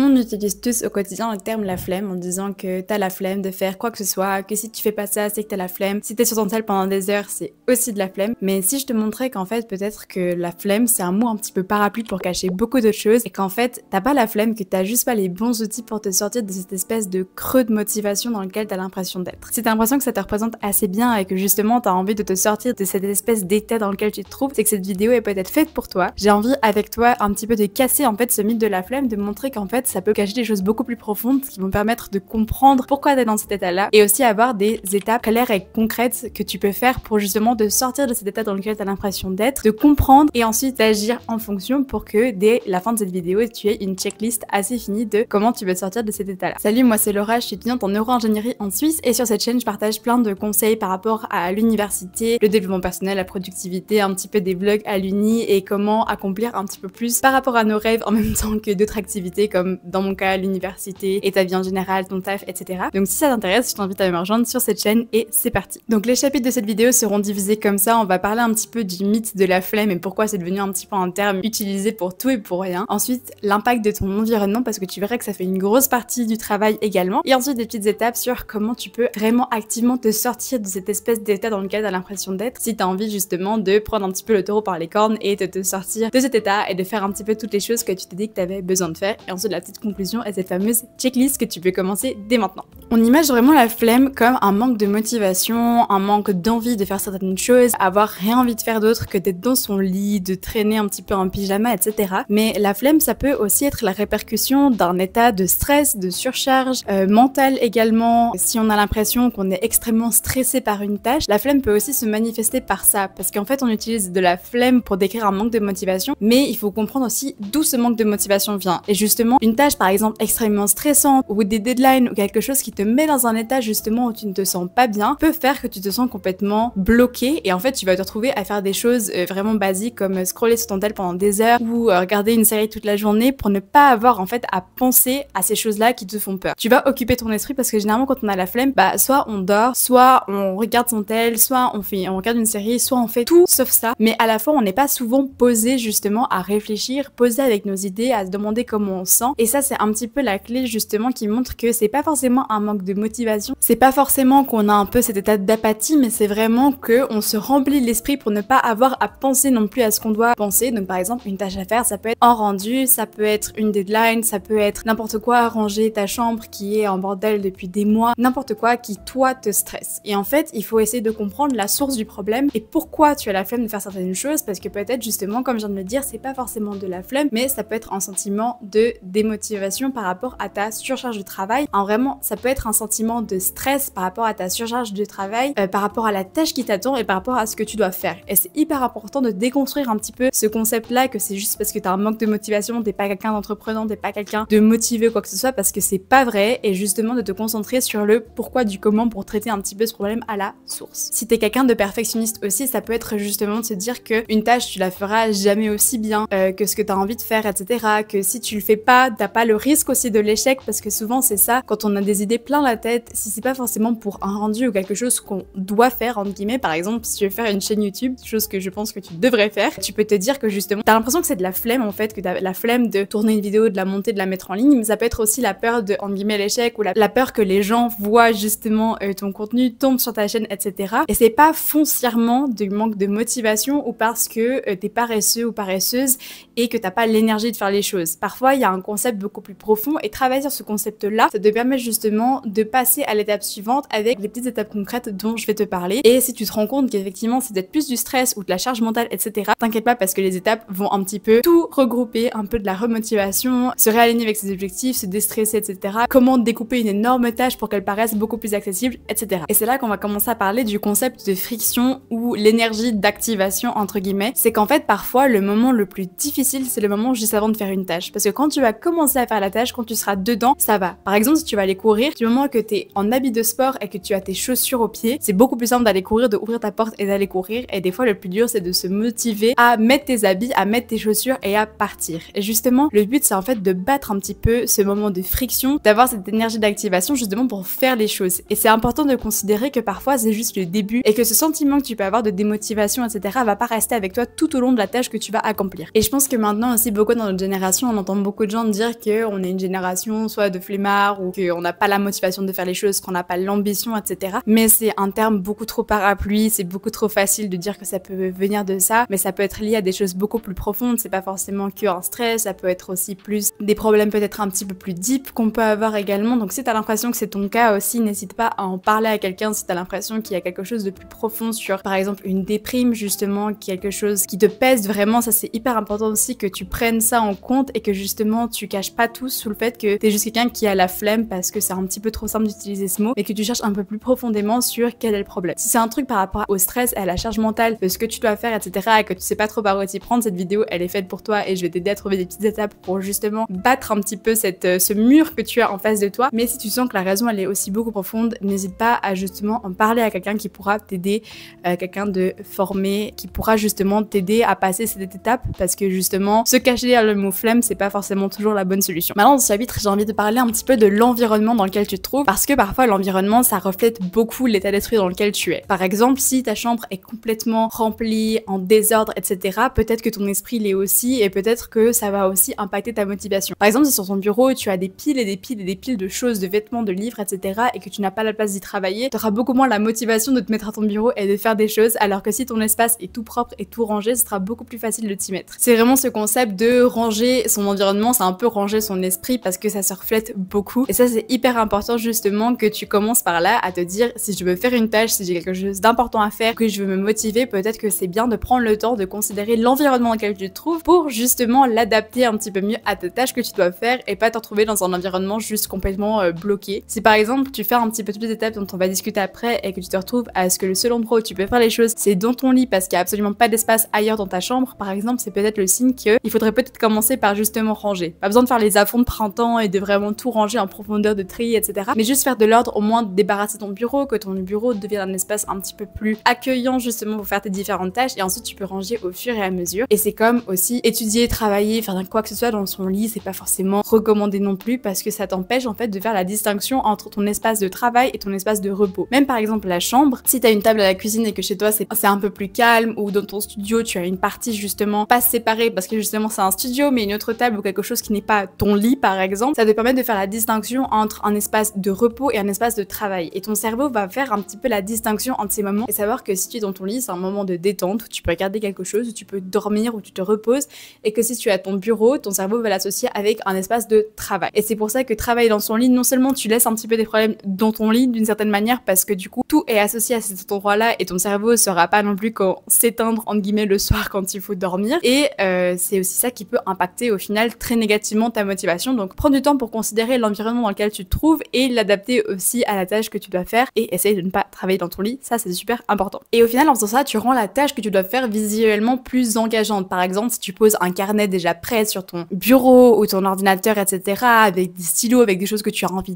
On utilise tous au quotidien le terme la flemme en disant que t'as la flemme de faire quoi que ce soit, que si tu fais pas ça, c'est que t'as la flemme. Si t'es sur ton tel pendant des heures, c'est aussi de la flemme. Mais si je te montrais qu'en fait, peut-être que la flemme, c'est un mot un petit peu parapluie pour cacher beaucoup d'autres choses et qu'en fait, t'as pas la flemme, que t'as juste pas les bons outils pour te sortir de cette espèce de creux de motivation dans lequel t'as l'impression d'être. Si t'as l'impression que ça te représente assez bien et que justement t'as envie de te sortir de cette espèce d'état dans lequel tu te trouves, c'est que cette vidéo est peut-être faite pour toi. J'ai envie avec toi un petit peu de casser en fait ce mythe de la flemme, de montrer qu'en fait ça peut cacher des choses beaucoup plus profondes qui vont permettre de comprendre pourquoi t'es dans cet état-là et aussi avoir des étapes claires et concrètes que tu peux faire pour justement te sortir de cet état dans lequel t'as l'impression d'être, de comprendre et ensuite d'agir en fonction pour que dès la fin de cette vidéo tu aies une checklist assez finie de comment tu veux te sortir de cet état-là. Salut, moi c'est Laura, je suis étudiante en neuro-ingénierie en Suisse et sur cette chaîne je partage plein de conseils par rapport à l'université, le développement personnel, la productivité, un petit peu des vlogs à l'uni et comment accomplir un petit peu plus par rapport à nos rêves en même temps que d'autres activités comme dans mon cas l'université et ta vie en général, ton taf, etc. Donc si ça t'intéresse, je t'invite à me rejoindre sur cette chaîne et c'est parti. Donc les chapitres de cette vidéo seront divisés comme ça, on va parler un petit peu du mythe de la flemme et pourquoi c'est devenu un petit peu un terme utilisé pour tout et pour rien. Ensuite, l'impact de ton environnement parce que tu verras que ça fait une grosse partie du travail également. Et ensuite des petites étapes sur comment tu peux vraiment activement te sortir de cette espèce d'état dans lequel t'as l'impression d'être si t'as envie justement de prendre un petit peu le taureau par les cornes et de te sortir de cet état et de faire un petit peu toutes les choses que tu t'es dit que t'avais besoin de faire. Et ensuite la petite conclusion est cette fameuse checklist que tu peux commencer dès maintenant. On imagine vraiment la flemme comme un manque de motivation, un manque d'envie de faire certaines choses, avoir rien envie de faire d'autre que d'être dans son lit, de traîner un petit peu en pyjama, etc. Mais la flemme, ça peut aussi être la répercussion d'un état de stress, de surcharge mentale également. Si on a l'impression qu'on est extrêmement stressé par une tâche, la flemme peut aussi se manifester par ça, parce qu'en fait on utilise de la flemme pour décrire un manque de motivation, mais il faut comprendre aussi d'où ce manque de motivation vient. Et justement, une tâche par exemple extrêmement stressante ou des deadlines ou quelque chose qui te met dans un état justement où tu ne te sens pas bien peut faire que tu te sens complètement bloqué et en fait tu vas te retrouver à faire des choses vraiment basiques comme scroller sur ton tel pendant des heures ou regarder une série toute la journée pour ne pas avoir en fait à penser à ces choses-là qui te font peur. Tu vas occuper ton esprit parce que généralement quand on a la flemme, bah soit on dort, soit on regarde son tel, soit on regarde une série, soit on fait tout sauf ça, mais à la fois on n'est pas souvent posé justement à réfléchir, posé avec nos idées, à se demander comment on se sent et ça c'est un petit peu la clé justement qui montre que c'est pas forcément un manque de motivation, c'est pas forcément qu'on a un peu cet état d'apathie, mais c'est vraiment que on se remplit l'esprit pour ne pas avoir à penser non plus à ce qu'on doit penser. Donc par exemple une tâche à faire, ça peut être un rendu, ça peut être une deadline, ça peut être n'importe quoi, ranger ta chambre qui est en bordel depuis des mois, n'importe quoi qui toi te stresse. Et en fait il faut essayer de comprendre la source du problème et pourquoi tu as la flemme de faire certaines choses, parce que peut-être justement comme je viens de le dire, c'est pas forcément de la flemme, mais ça peut être un sentiment de démotivation par rapport à ta surcharge de travail. Vraiment ça peut être un sentiment de stress par rapport à ta surcharge de travail, par rapport à la tâche qui t'attend et par rapport à ce que tu dois faire. Et c'est hyper important de déconstruire un petit peu ce concept-là que c'est juste parce que t'as un manque de motivation, t'es pas quelqu'un d'entreprenant, t'es pas quelqu'un de motivé quoi que ce soit, parce que c'est pas vrai, et justement de te concentrer sur le pourquoi du comment pour traiter un petit peu ce problème à la source. Si t'es quelqu'un de perfectionniste aussi, ça peut être justement de se dire que une tâche tu la feras jamais aussi bien que ce que t'as envie de faire, etc. Que si tu le fais pas, t'as pas le risque aussi de l'échec, parce que souvent c'est ça, quand on a des idées plein la tête, si c'est pas forcément pour un rendu ou quelque chose qu'on doit faire entre guillemets, par exemple si tu veux faire une chaîne YouTube, chose que je pense que tu devrais faire, tu peux te dire que justement t'as l'impression que c'est de la flemme en fait, que t'as la flemme de tourner une vidéo, de la monter, de la mettre en ligne, mais ça peut être aussi la peur de entre guillemets l'échec ou la peur que les gens voient justement ton contenu, tombe sur ta chaîne, etc. Et c'est pas foncièrement du manque de motivation ou parce que t'es paresseux ou paresseuse et que t'as pas l'énergie de faire les choses. Parfois il y a un concept beaucoup plus profond et travailler sur ce concept là, ça te permet justement de passer à l'étape suivante avec les petites étapes concrètes dont je vais te parler. Et si tu te rends compte qu'effectivement c'est peut-être plus du stress ou de la charge mentale, etc., t'inquiète pas parce que les étapes vont un petit peu tout regrouper, un peu de la remotivation, se réaligner avec ses objectifs, se déstresser, etc. Comment découper une énorme tâche pour qu'elle paraisse beaucoup plus accessible, etc. Et c'est là qu'on va commencer à parler du concept de friction ou l'énergie d'activation entre guillemets. C'est qu'en fait parfois le moment le plus difficile c'est le moment juste avant de faire une tâche, parce que quand tu vas commencer à faire la tâche, quand tu seras dedans, ça va. Par exemple si tu vas aller courir, du moment que t'es en habit de sport et que tu as tes chaussures aux pieds, c'est beaucoup plus simple d'aller courir, de ouvrir ta porte et d'aller courir. Et des fois le plus dur c'est de se motiver à mettre tes habits, à mettre tes chaussures et à partir. Et justement le but c'est en fait de battre un petit peu ce moment de friction, d'avoir cette énergie d'activation justement pour faire les choses. Et c'est important de considérer que parfois c'est juste le début et que ce sentiment que tu peux avoir de démotivation, etc., va pas rester avec toi tout au long de la tâche que tu vas accomplir. Et je pense que maintenant aussi beaucoup dans notre génération on entend beaucoup de gens dire dire qu'on est une génération soit de flemmards ou qu'on n'a pas la motivation de faire les choses, qu'on n'a pas l'ambition, etc. Mais c'est un terme beaucoup trop parapluie, c'est beaucoup trop facile de dire que ça peut venir de ça, mais ça peut être lié à des choses beaucoup plus profondes, c'est pas forcément qu'un stress, ça peut être aussi plus des problèmes peut-être un petit peu plus deep qu'on peut avoir également. Donc si t'as l'impression que c'est ton cas aussi, n'hésite pas à en parler à quelqu'un si t'as l'impression qu'il y a quelque chose de plus profond sur, par exemple, une déprime justement, quelque chose qui te pèse vraiment. Ça c'est hyper important aussi que tu prennes ça en compte et que justement tu caches pas tout sous le fait que t'es juste quelqu'un qui a la flemme, parce que c'est un petit peu trop simple d'utiliser ce mot, mais que tu cherches un peu plus profondément sur quel est le problème. Si c'est un truc par rapport au stress, à la charge mentale, de ce que tu dois faire, etc., et que tu sais pas trop par où t'y prendre, cette vidéo elle est faite pour toi et je vais t'aider à trouver des petites étapes pour justement battre un petit peu ce mur que tu as en face de toi. Mais si tu sens que la raison elle est aussi beaucoup profonde, n'hésite pas à justement en parler à quelqu'un qui pourra t'aider, quelqu'un de formé qui pourra justement t'aider à passer cette étape, parce que justement se cacher derrière le mot flemme c'est pas forcément toujours la bonne solution. Maintenant dans ce chapitre j'ai envie de parler un petit peu de l'environnement dans lequel tu te trouves, parce que parfois l'environnement ça reflète beaucoup l'état d'esprit dans lequel tu es. Par exemple, si ta chambre est complètement remplie, en désordre, etc., peut-être que ton esprit l'est aussi, et peut-être que ça va aussi impacter ta motivation. Par exemple, si sur ton bureau tu as des piles et des piles et des piles de choses, de vêtements, de livres, etc., et que tu n'as pas la place d'y travailler, tu auras beaucoup moins la motivation de te mettre à ton bureau et de faire des choses, alors que si ton espace est tout propre et tout rangé, ce sera beaucoup plus facile de t'y mettre. C'est vraiment ce concept de ranger son environnement, c'est un peu ranger son esprit, parce que ça se reflète beaucoup, et ça c'est hyper important justement que tu commences par là à te dire, si je veux faire une tâche, si j'ai quelque chose d'important à faire, que je veux me motiver, peut-être que c'est bien de prendre le temps de considérer l'environnement dans lequel tu te trouves pour justement l'adapter un petit peu mieux à ta tâche que tu dois faire, et pas te retrouver dans un environnement juste complètement bloqué. Si par exemple tu fais un petit peu toutes les étapes dont on va discuter après et que tu te retrouves à ce que le seul endroit où tu peux faire les choses c'est dans ton lit parce qu'il n'y a absolument pas d'espace ailleurs dans ta chambre, par exemple, c'est peut-être le signe qu'il faudrait peut-être commencer par justement ranger. Pas besoin de faire les à-fonds de printemps et de vraiment tout ranger en profondeur de tri, etc. Mais juste faire de l'ordre, au moins débarrasser ton bureau, que ton bureau devienne un espace un petit peu plus accueillant justement pour faire tes différentes tâches, et ensuite tu peux ranger au fur et à mesure. Et c'est comme aussi étudier, travailler, faire quoi que ce soit dans son lit, c'est pas forcément recommandé non plus, parce que ça t'empêche en fait de faire la distinction entre ton espace de travail et ton espace de repos. Même par exemple la chambre, si t'as une table à la cuisine et que chez toi c'est un peu plus calme, ou dans ton studio tu as une partie justement pas séparée parce que justement c'est un studio, mais une autre table ou quelque chose qui n'est pas ton lit par exemple, ça te permet de faire la distinction entre un espace de repos et un espace de travail. Et ton cerveau va faire un petit peu la distinction entre ces moments et savoir que si tu es dans ton lit, c'est un moment de détente où tu peux regarder quelque chose, où tu peux dormir, où tu te reposes, et que si tu es à ton bureau, ton cerveau va l'associer avec un espace de travail. Et c'est pour ça que travailler dans son lit, non seulement tu laisses un petit peu des problèmes dans ton lit d'une certaine manière, parce que du coup tout est associé à cet endroit-là et ton cerveau saura pas non plus quand s'éteindre entre guillemets le soir quand il faut dormir, et c'est aussi ça qui peut impacter au final très négativement ta motivation. Donc prends du temps pour considérer l'environnement dans lequel tu te trouves et l'adapter aussi à la tâche que tu dois faire, et essaye de ne pas travailler dans ton lit, ça c'est super important. Et au final en faisant ça, tu rends la tâche que tu dois faire visuellement plus engageante. Par exemple, si tu poses un carnet déjà prêt sur ton bureau ou ton ordinateur, etc., avec des stylos, avec des choses que tu as envie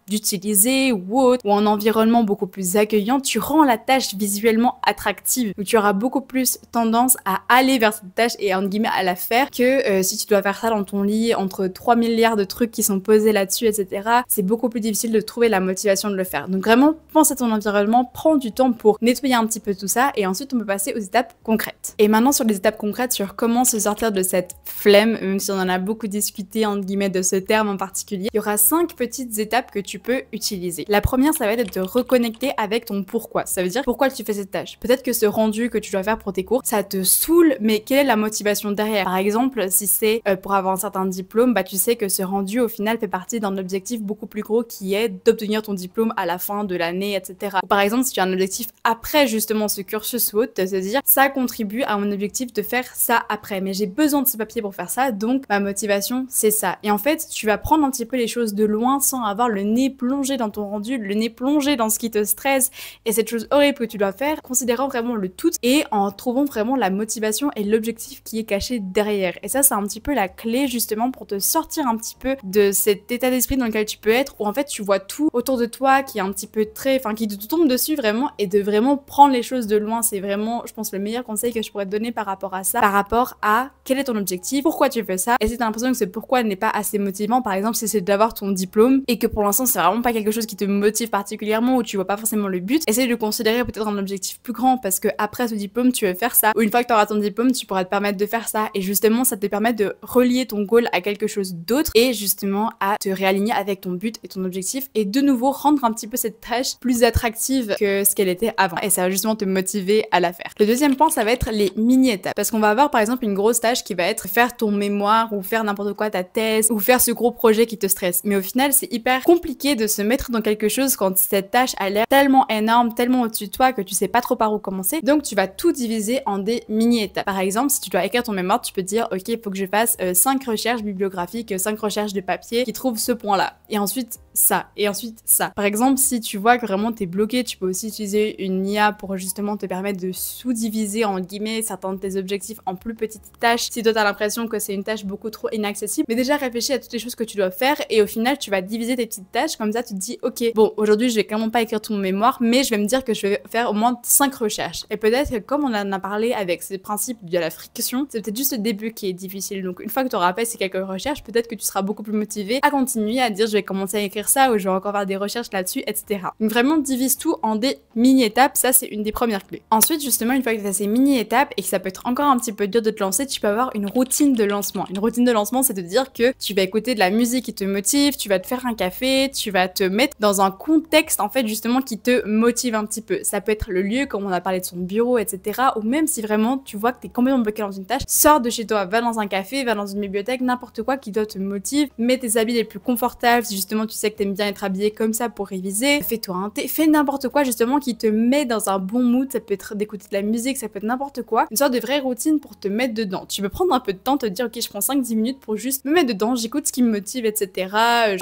d'utiliser ou autre, ou un environnement beaucoup plus accueillant, tu rends la tâche visuellement attractive. Donc tu auras beaucoup plus tendance à aller vers cette tâche et entre guillemets à la faire que si tu dois faire ça dans ton lit entre 3 milliards de trucs qui sont posés là-dessus, etc. C'est beaucoup plus difficile de trouver la motivation de le faire. Donc vraiment, pense à ton environnement, prends du temps pour nettoyer un petit peu tout ça, et ensuite on peut passer aux étapes concrètes. Et maintenant sur les étapes concrètes sur comment se sortir de cette flemme, même si on en a beaucoup discuté entre guillemets de ce terme en particulier, il y aura 5 petites étapes que tu peux utiliser. La première, ça va être de te reconnecter avec ton pourquoi. Ça veut dire pourquoi tu fais cette tâche. Peut-être que ce rendu que tu dois faire pour tes cours, ça te saoule, mais quelle est la motivation derrière? Par exemple, si c'est pour avoir un certain diplôme, bah tu sais que ce rendu au final fait partie d'un objectif beaucoup plus gros qui est d'obtenir ton diplôme à la fin de l'année, etc. Ou par exemple, si tu as un objectif après justement ce cursus ou autre, de te dire ça contribue à mon objectif de faire ça après, mais j'ai besoin de ce papier pour faire ça, donc ma motivation c'est ça. Et en fait, tu vas prendre un petit peu les choses de loin sans avoir le nez plongé dans ton rendu, le nez plongé dans ce qui te stresse et cette chose horrible que tu dois faire, considérant vraiment le tout et en trouvant vraiment la motivation et l'objectif qui est caché derrière. Et ça, c'est un petit peu la clé justement pour te sortir un petit peu de cet état d'esprit dans lequel tu peux être, où en fait tu vois tout autour de toi qui est un petit peu qui te tombe dessus vraiment, et de vraiment prendre les choses de loin. C'est vraiment, je pense, le meilleur conseil que je pourrais te donner par rapport à ça, par rapport à quel est ton objectif, pourquoi tu fais ça, et si t'as l'impression que ce pourquoi n'est pas assez motivant, par exemple si c'est d'avoir ton diplôme et que pour l'instant c'est vraiment pas quelque chose qui te motive particulièrement ou tu vois pas forcément le but, essaye de considérer peut-être un objectif plus grand, parce que après ce diplôme tu veux faire ça, ou une fois que tu auras ton diplôme tu pourras te permettre de faire ça, et justement ça te permet de relier ton goal à quelque chose d'autre et justement à te réaligner avec ton but et ton objectif et de nouveau rendre un petit peu cette tâche plus attractive que ce qu'elle était avant et ça va justement te motiver à la faire. Le deuxième point, ça va être les mini-étapes parce qu'on va avoir par exemple une grosse tâche qui va être faire ton mémoire ou faire n'importe quoi, ta thèse ou faire ce gros projet qui te stresse. Mais au final, c'est hyper compliqué de se mettre dans quelque chose quand cette tâche a l'air tellement énorme, tellement au-dessus de toi que tu sais pas trop par où commencer. Donc tu vas tout diviser en des mini-étapes. Par exemple, si tu dois écrire ton mémoire, tu peux te dire ok, il faut que je fasse 5 recherches bibliographiques, 5 recherches de papier qui trouvent ce point-là. Et ensuite ça, et ensuite ça. Par exemple, si tu vois que vraiment t'es bloqué, tu peux aussi utiliser une IA pour justement te permettre de sous-diviser en guillemets certains de tes objectifs en plus petites tâches si toi t'as l'impression que c'est une tâche beaucoup trop inaccessible. Mais déjà réfléchis à toutes les choses que tu dois faire et au final tu vas diviser tes petites tâches comme ça tu te dis ok, bon aujourd'hui je vais clairement pas écrire tout mon mémoire mais je vais me dire que je vais faire au moins 5 recherches. Et peut-être que comme on en a parlé avec ces principes de la friction, c'est peut-être juste le début qui est difficile. Donc une fois que tu auras fait ces quelques recherches, peut-être que tu seras beaucoup plus motivé à continuer à dire je vais commencer à écrire ça ou je vais encore faire des recherches là-dessus, etc. Donc vraiment divise tout en des mini-étapes, ça c'est une des premières clés. Ensuite justement une fois que tu as ces mini-étapes et que ça peut être encore un petit peu dur de te lancer, tu peux avoir une routine de lancement. Une routine de lancement c'est de dire que tu vas écouter de la musique qui te motive, tu vas te faire un café, tu vas te mettre dans un contexte en fait justement qui te motive un petit peu. Ça peut être le lieu comme on a parlé de son bureau, etc. Ou même si vraiment tu vois que tu es complètement bloqué dans une tâche, sors de chez toi, va dans un café, va dans une bibliothèque, n'importe quoi qui doit te motiver, mets tes habits les plus confortables si justement tu sais que t'aimes bien être habillé comme ça pour réviser, fais-toi un thé, fais n'importe quoi justement qui te met dans un bon mood, ça peut être d'écouter de la musique, ça peut être n'importe quoi, une sorte de vraie routine pour te mettre dedans. Tu peux prendre un peu de temps, te dire ok je prends 5-10 minutes pour juste me mettre dedans, j'écoute ce qui me motive, etc.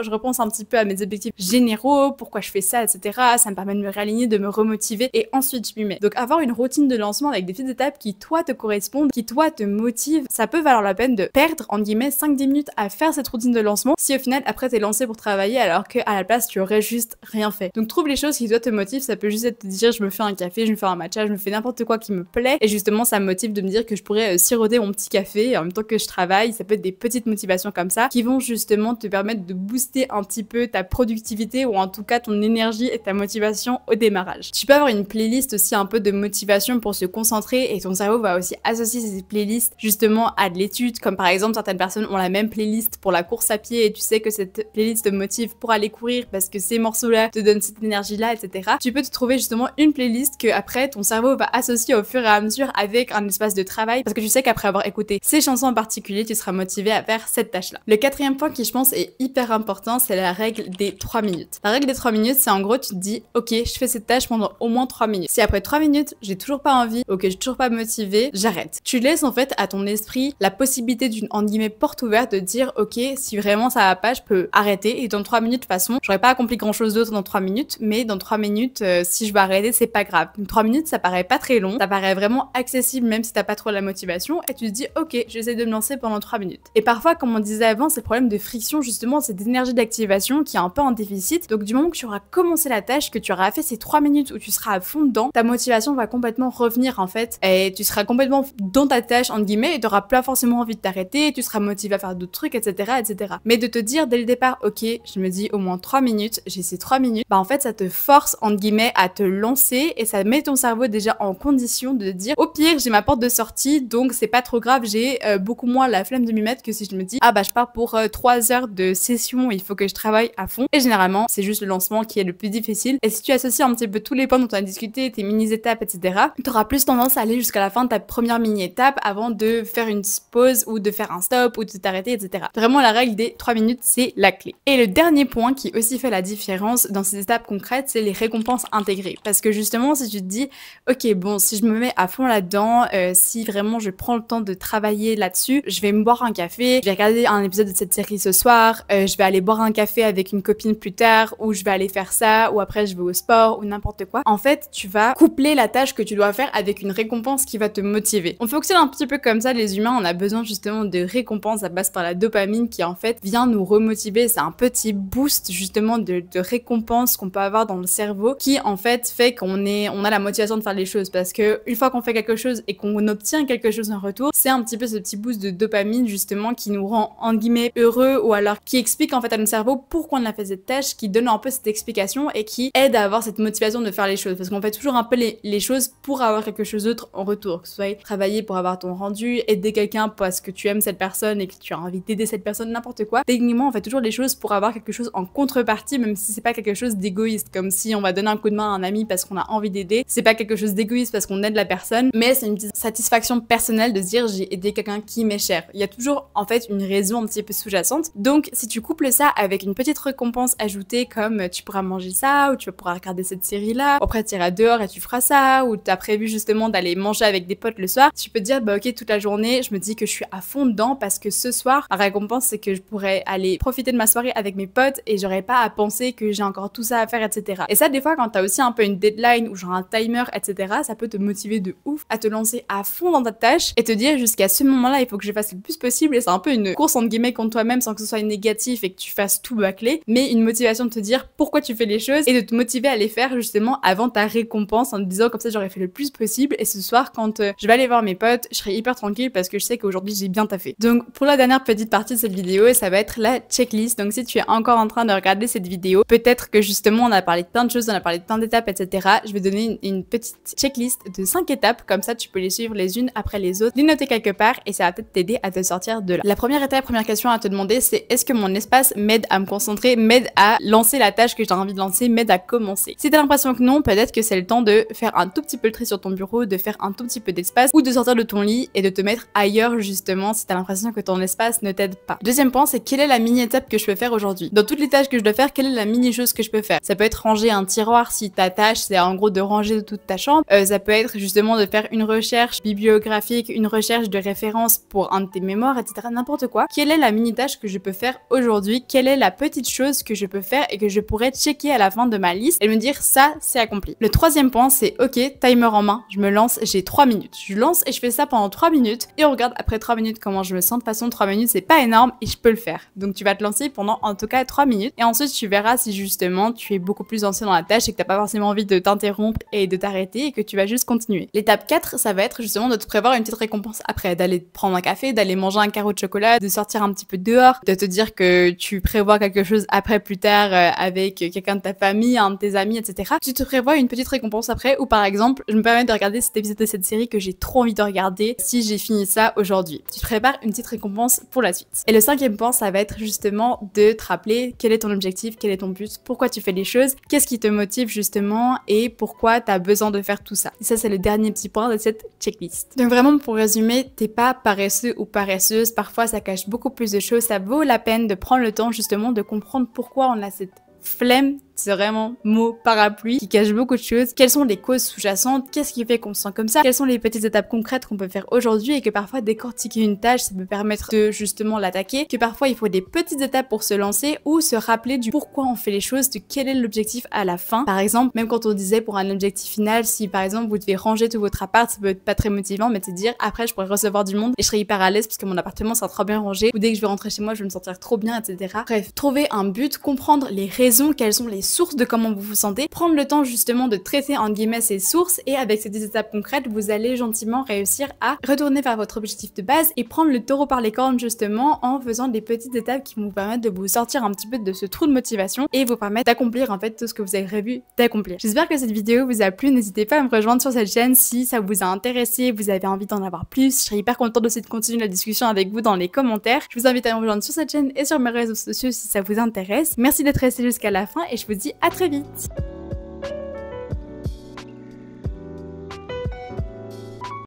Je repense un petit peu à mes objectifs généraux, pourquoi je fais ça, etc. Ça me permet de me réaligner, de me remotiver et ensuite je m'y mets. Donc avoir une routine de lancement avec des petites étapes qui toi te correspondent, qui toi te motivent, ça peut valoir la peine de perdre en guillemets 5-10 minutes à faire cette routine de lancement si au final après t'es lancé pour travailler alors que à la place tu aurais juste rien fait. Donc trouve les choses qui toi te motivent, ça peut juste être de te dire je me fais un café, je me fais un matcha, je me fais n'importe quoi qui me plaît et justement ça me motive de me dire que je pourrais siroter mon petit café en même temps que je travaille. Ça peut être des petites motivations comme ça qui vont justement te permettre de booster un petit peu ta productivité ou en tout cas ton énergie et ta motivation au démarrage. Tu peux avoir une playlist aussi un peu de motivation pour se concentrer et ton cerveau va aussi associer ces playlists justement à de l'étude, comme par exemple certaines personnes ont la même playlist pour la course à pied et tu sais que cette playlist te motive pour aller courir parce que ces morceaux-là te donnent cette énergie-là, etc. Tu peux te trouver justement une playlist que après ton cerveau va associer au fur et à mesure avec un espace de travail parce que tu sais qu'après avoir écouté ces chansons en particulier, tu seras motivé à faire cette tâche-là. Le quatrième point qui je pense est hyper important, c'est la règle des 3 minutes. La règle des 3 minutes, c'est en gros tu te dis ok, je fais cette tâche pendant au moins 3 minutes. Si après 3 minutes, j'ai toujours pas envie, ok, je suis toujours pas motivée, j'arrête. Tu laisses en fait à ton esprit la possibilité d'une en guillemets porte ouverte de dire ok, si vraiment ça va pas, je peux arrêter et dans 3 minutes de toute façon, j'aurais pas accompli grand chose d'autre dans 3 minutes, mais dans 3 minutes, si je vais arrêter, c'est pas grave. Donc 3 minutes, ça paraît pas très long, ça paraît vraiment accessible même si t'as pas trop la motivation et tu te dis ok, j'essaie de me lancer pendant 3 minutes. Et parfois, comme on disait avant, c'est le problème de friction justement, c'est d'énergie d'activation qui est un peu en déficit. Donc du moment que tu auras commencé la tâche, que tu auras fait ces 3 minutes où tu seras à fond dedans, ta motivation va complètement revenir en fait et tu seras complètement dans ta tâche entre guillemets et t'auras pas forcément envie de t'arrêter, tu seras motivé à faire d'autres trucs, etc., etc. Mais de te dire dès le départ ok, je me dis au moins 3 minutes, j'ai ces 3 minutes, bah en fait ça te force entre guillemets à te lancer et ça met ton cerveau déjà en condition de dire au pire j'ai ma porte de sortie donc c'est pas trop grave, j'ai beaucoup moins la flemme de m'y mettre que si je me dis ah bah je pars pour 3 heures de session, il faut que je travaille à fond. Et généralement c'est juste le lancement qui est le plus difficile et si tu associes un petit peu tous les points dont on a discuté, tes mini étapes, etc., tu auras plus tendance à aller jusqu'à la fin de ta première mini étape avant de faire une pause ou de faire un stop ou de t'arrêter, etc. Vraiment la règle des 3 minutes c'est la clé. Et le dernier point qui aussi fait la différence dans ces étapes concrètes, c'est les récompenses intégrées. Parce que justement si tu te dis ok bon si je me mets à fond là-dedans, si vraiment je prends le temps de travailler là-dessus, je vais me boire un café, je vais regarder un épisode de cette série ce soir, je vais aller boire un café avec une copine plus tard, ou je vais aller faire ça, ou après je vais au sport, ou n'importe quoi. En fait, tu vas coupler la tâche que tu dois faire avec une récompense qui va te motiver. On fonctionne un petit peu comme ça, les humains, on a besoin justement de récompenses, ça passe par la dopamine qui en fait vient nous remotiver, c'est un petit boost justement de récompense qu'on peut avoir dans le cerveau qui en fait qu'on a la motivation de faire les choses parce que une fois qu'on fait quelque chose et qu'on obtient quelque chose en retour, c'est un petit peu ce petit boost de dopamine justement qui nous rend en guillemets heureux ou alors qui explique en fait à notre cerveau pourquoi on a fait cette tâche, qui donne un peu cette explication et qui aide à avoir cette motivation de faire les choses parce qu'on fait toujours un peu les choses pour avoir quelque chose d'autre en retour, que ce soit travailler pour avoir ton rendu, aider quelqu'un parce que tu aimes cette personne et que tu envie d'aider cette personne, n'importe quoi. Techniquement, on fait toujours les choses pour avoir quelque chose en contrepartie, même si c'est pas quelque chose d'égoïste, comme si on va donner un coup de main à un ami parce qu'on a envie d'aider. C'est pas quelque chose d'égoïste parce qu'on aide la personne, mais c'est une petite satisfaction personnelle de se dire j'ai aidé quelqu'un qui m'est cher. Il y a toujours en fait une raison un petit peu sous-jacente. Donc si tu couples ça avec une petite récompense ajoutée comme tu pourras manger ça, ou tu pourras regarder cette série là, après tu iras dehors et tu feras ça, ou tu as prévu justement d'aller manger avec des potes le soir, tu peux te dire bah ok, toute la journée je me dis que je suis à fond dedans parce que ce soir la récompense c'est que je pourrais aller profiter de ma soirée avec mes potes et j'aurais pas à penser que j'ai encore tout ça à faire, etc. Et ça des fois quand t'as aussi un peu une deadline ou genre un timer, etc., ça peut te motiver de ouf à te lancer à fond dans ta tâche et te dire jusqu'à ce moment-là il faut que je fasse le plus possible. Et c'est un peu une course entre guillemets contre toi-même sans que ce soit négatif et que tu fasses tout bâclé, mais une motivation de te dire pourquoi tu fais les choses et de te motiver à les faire justement avant ta récompense en te disant comme ça j'aurais fait le plus possible et ce soir quand je vais aller voir mes potes je serai hyper tranquille parce que je sais qu'aujourd'hui j'ai bien taffé. Donc pour la dernière petite partie de cette vidéo ça va être la checklist. Donc si tu es encore en train de regarder cette vidéo, peut-être que justement on a parlé de plein de choses, on a parlé de plein d'étapes, etc. Je vais donner une petite checklist de 5 étapes, comme ça tu peux les suivre les unes après les autres, les noter quelque part et ça va peut-être t'aider à te sortir de là. La première étape, première question à te demander, c'est est-ce que mon espace m'aide à me concentrer, m'aide à lancer la tâche que j'ai envie de lancer, m'aide à commencer. Si t'as l'impression que non, peut-être que c'est le temps de faire un tout petit peu le tri sur ton bureau, de faire un tout petit peu d'espace ou de sortir de ton lit et de te mettre ailleurs justement si t'as l'impression que ton espace ne t'aide pas. Deuxième point, c'est quelle est la mini-étape que je peux faire aujourd'hui. Dans toutes les tâches que je dois faire, quelle est la mini-chose que je peux faire? Ça peut être ranger un tiroir si ta tâche c'est en gros de ranger toute ta chambre. Ça peut être justement de faire une recherche bibliographique, une recherche de référence pour un de tes mémoires, etc. N'importe quoi. Quelle est la mini-tâche que je peux faire aujourd'hui? Quelle est la petite chose que je peux faire et que je pourrais checker à la fin de ma liste et me dire ça, c'est accompli. Le troisième point, c'est ok, timer en main, je me lance, j'ai 3 minutes. Je lance et je fais ça pendant 3 minutes et on regarde après 3 minutes comment je me sens. De toute façon, 3 minutes, c'est pas énorme et je peux le faire. Donc tu vas te lancer pendant en tout cas 3 minutes et ensuite tu verras si justement tu es beaucoup plus ancien dans la tâche et que t'as pas forcément envie de t'interrompre et de t'arrêter et que tu vas juste continuer. L'étape 4, ça va être justement de te prévoir une petite récompense après, d'aller prendre un café, d'aller manger un carreau de chocolat, de sortir un petit peu dehors, de te dire que tu prévois quelque chose après plus tard avec quelqu'un de ta famille, un de tes amis, etc. Tu te prévois une petite récompense après ou par exemple, je me permets de regarder cet épisode de cette série que j'ai trop envie de regarder si j'ai fini ça aujourd'hui. Tu te prépares une petite récompense pour la suite. Et le cinquième point, ça va être justement de te rappeler quel est ton objectif, quel est ton but, pourquoi tu fais les choses, qu'est-ce qui te motive justement et pourquoi tu as besoin de faire tout ça. Et ça, c'est le dernier petit point de cette checklist. Donc vraiment, pour résumer, t'es pas paresseux ou paresseuse. Parfois, ça cache beaucoup plus de choses. Ça vaut la peine de prendre le temps justement de comprendre pourquoi on a cette flemme, c'est vraiment mot parapluie qui cache beaucoup de choses. Quelles sont les causes sous-jacentes? Qu'est-ce qui fait qu'on se sent comme ça? Quelles sont les petites étapes concrètes qu'on peut faire aujourd'hui et que parfois décortiquer une tâche, ça peut permettre de justement l'attaquer. Que parfois il faut des petites étapes pour se lancer ou se rappeler du pourquoi on fait les choses, de quel est l'objectif à la fin. Par exemple, même quand on disait pour un objectif final, si par exemple vous devez ranger tout votre appart, ça peut être pas très motivant, mais de se dire après je pourrais recevoir du monde et je serai hyper à l'aise parce que mon appartement sera trop bien rangé ou dès que je vais rentrer chez moi je vais me sentir trop bien, etc. Bref, trouver un but, comprendre les raisons, quelles sont les sources de comment vous vous sentez, prendre le temps justement de traiter en guillemets ces sources et avec ces 10 étapes concrètes, vous allez gentiment réussir à retourner vers votre objectif de base et prendre le taureau par les cornes justement en faisant des petites étapes qui vont vous permettre de vous sortir un petit peu de ce trou de motivation et vous permettre d'accomplir en fait tout ce que vous avez prévu d'accomplir. J'espère que cette vidéo vous a plu, n'hésitez pas à me rejoindre sur cette chaîne si ça vous a intéressé, vous avez envie d'en avoir plus, je serais hyper contente aussi de continuer la discussion avec vous dans les commentaires. Je vous invite à me rejoindre sur cette chaîne et sur mes réseaux sociaux si ça vous intéresse. Merci d'être resté jusqu'à la fin et je vous dis à très vite.